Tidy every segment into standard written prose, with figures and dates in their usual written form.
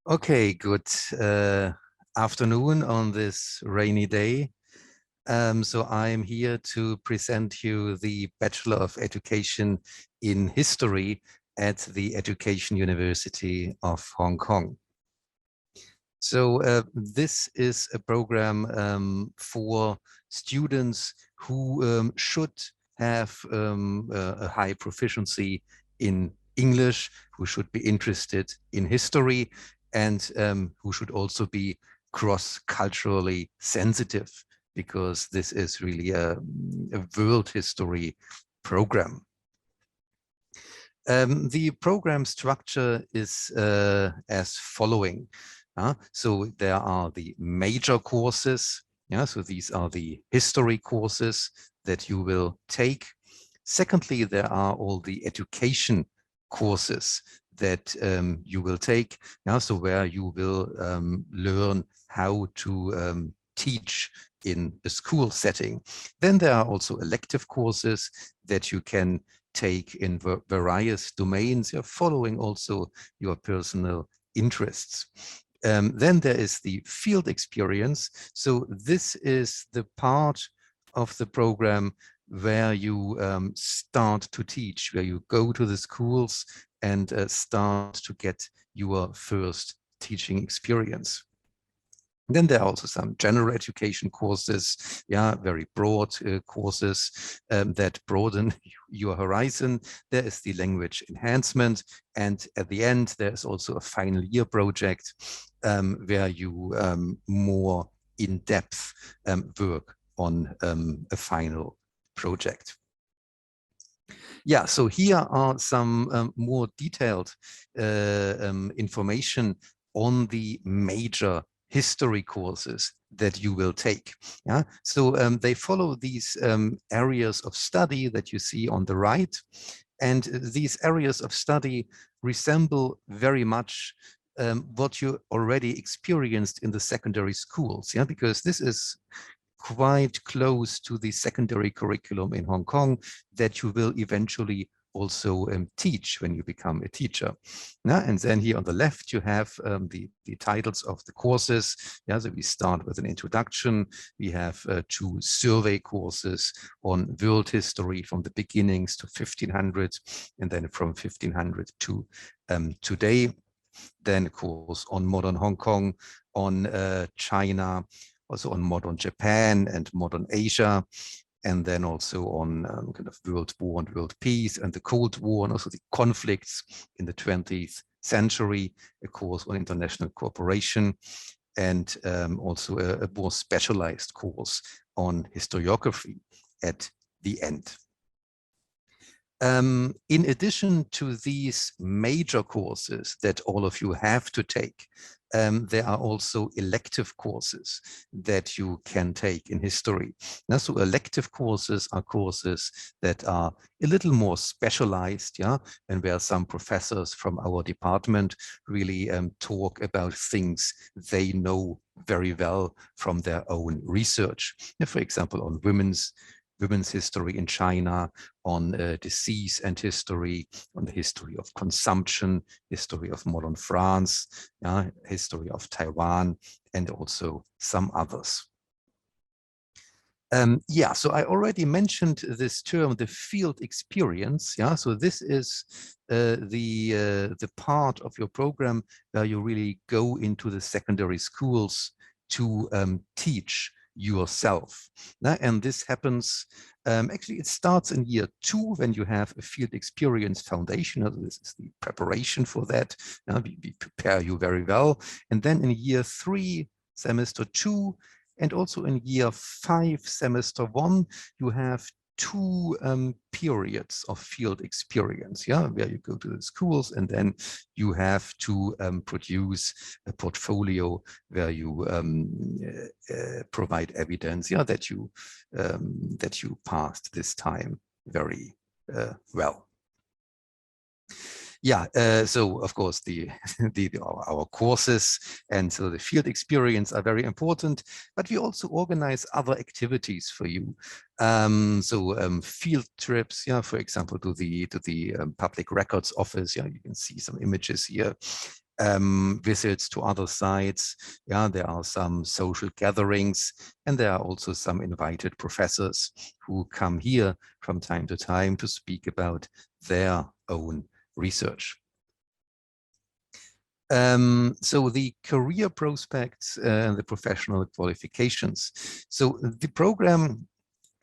Okay, good afternoon on this rainy day. So I'm here to present you the Bachelor of Education in History at the Education University of Hong Kong. So this is a program for students who should have a high proficiency in English, who should be interested in history, and who should also be cross-culturally sensitive, because this is really a world history program. The program structure is as following. So there are the major courses. So these are the history courses that you will take. Secondly, there are all the education courses that you will take. So where you will learn how to teach in a school setting. Then there are also elective courses that you can take in various domains. You're following also your personal interests. Then there is the field experience. So this is the part of the program where you start to teach, where you go to the schools and start to get your first teaching experience. Then there are also some general education courses, very broad courses that broaden your horizon. There is the language enhancement, and at the end there's also a final year project where you more in-depth work on a final project. Yeah, so here are some more detailed information on the major history courses that you will take. So they follow these areas of study that you see on the right. And these areas of study resemble very much what you already experienced in the secondary schools, because this is quite close to the secondary curriculum in Hong Kong that you will eventually also teach when you become a teacher. And then here on the left, you have the titles of the courses. So we start with an introduction. We have 2 survey courses on world history from the beginnings to 1500, and then from 1500 to today. Then a course on modern Hong Kong, on China, also on modern Japan and modern Asia, and then also on kind of World War and world peace and the Cold War, and also the conflicts in the 20th century, a course on international cooperation, and also a more specialized course on historiography at the end. In addition to these major courses that all of you have to take, there are also elective courses that you can take in history. Now, so elective courses are courses that are a little more specialized, and where some professors from our department really talk about things they know very well from their own research. For example, on women's history in China, on disease and history, on the history of consumption, history of modern France, history of Taiwan, and also some others. So I already mentioned this term, the field experience. So this is the part of your program where you really go into the secondary schools to teach yourself. And this happens, actually it starts in year 2 when you have a field experience foundation. This is the preparation for that. We prepare you very well. And then in year 3, semester 2, and also in year 5, semester 1, you have 2 periods of field experience, where you go to the schools and then you have to produce a portfolio where you provide evidence, that you passed this time very well. So of course our courses and so the field experience are very important, but we also organize other activities for you. Field trips, for example, to the public records office. You can see some images here. visits to other sites. Yeah, there are some social gatherings, and there are also some invited professors who come here from time to time to speak about their own research. So the career prospects and the professional qualifications. So the program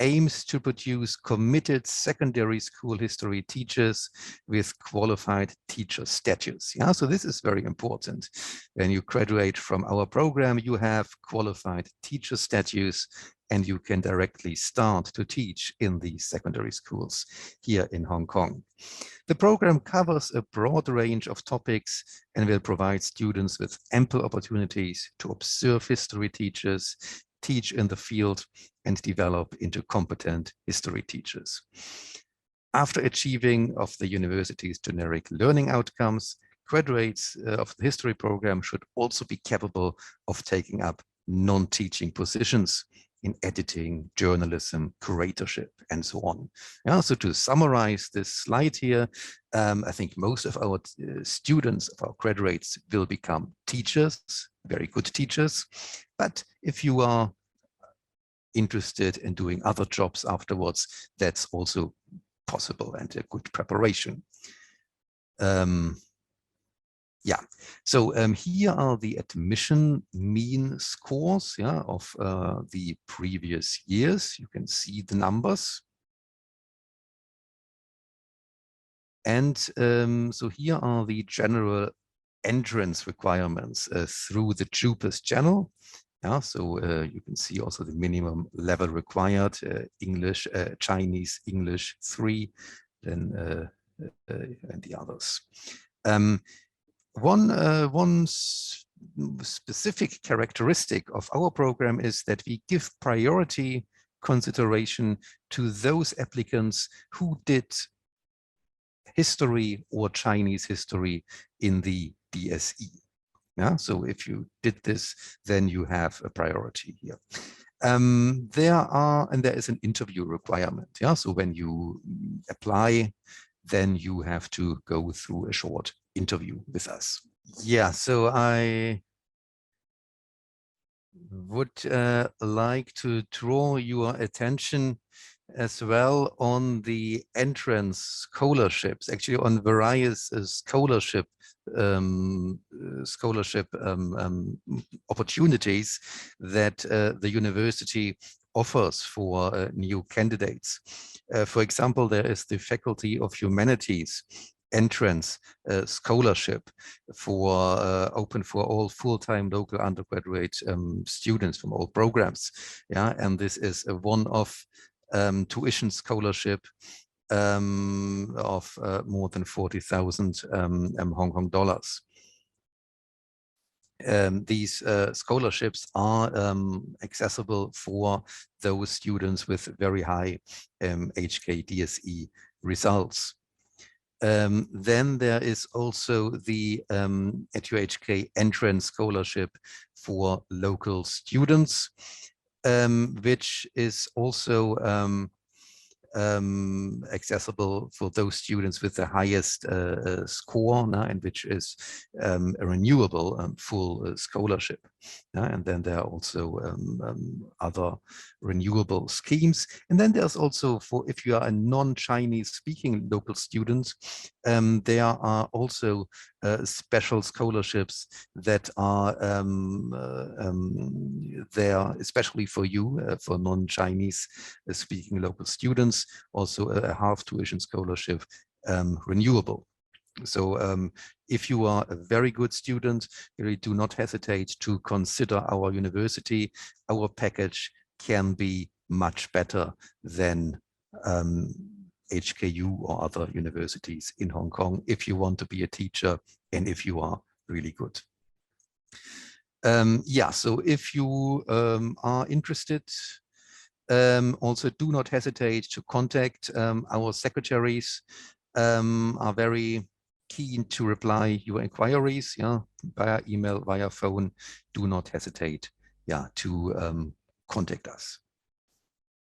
aims to produce committed secondary school history teachers with qualified teacher status. Yeah, so this is very important. When you graduate from our program, you have qualified teacher status, and you can directly start to teach in the secondary schools here in Hong Kong. The program covers a broad range of topics and will provide students with ample opportunities to observe history teachers, teach in the field, and develop into competent history teachers. After achieving of the university's generic learning outcomes, graduates of the history program should also be capable of taking up non-teaching positions in editing, journalism, curatorship, and so on. Yeah, so to summarize this slide here, I think most of our students, of our graduates, will become teachers, very good teachers. But if you are interested in doing other jobs afterwards, that's also possible and a good preparation. Yeah, so here are the admission mean scores, yeah, of the previous years. You can see the numbers. And so here are the general entrance requirements through the JUPAS channel. Yeah, so you can see also the minimum level required, English, Chinese, English 3, then and the others. One specific characteristic of our program is that we give priority consideration to those applicants who did history or Chinese history in the DSE. Yeah, so if you did this, then you have a priority here. There is an interview requirement. Yeah, so when you apply, then you have to go through a short interview with us. Yeah, so I would like to draw your attention as well on the entrance scholarships, actually on various scholarship opportunities that the university offers for new candidates. For example, there is the Faculty of Humanities entrance scholarship for open for all full-time local undergraduate students from all programs. Yeah, and this is a one-off tuition scholarship of more than 40,000 Hong Kong dollars. These scholarships are accessible for those students with very high HK-DSE results. Then there is also the EduHK entrance scholarship for local students, which is also accessible for those students with the highest score, and which is a renewable full scholarship. And then there are also other renewable schemes. And then there's also, for if you are a non-Chinese speaking local student, there are also special scholarships that are there especially for you, for non-Chinese speaking local students, also a half tuition scholarship, renewable. So if you are a very good student, really do not hesitate to consider our university. Our package can be much better than HKU or other universities in Hong Kong if you want to be a teacher and if you are really good. Yeah, so if you are interested, also do not hesitate to contact our secretaries, are very keen to reply your inquiries, yeah, via email, via phone. Do not hesitate, yeah, to contact us.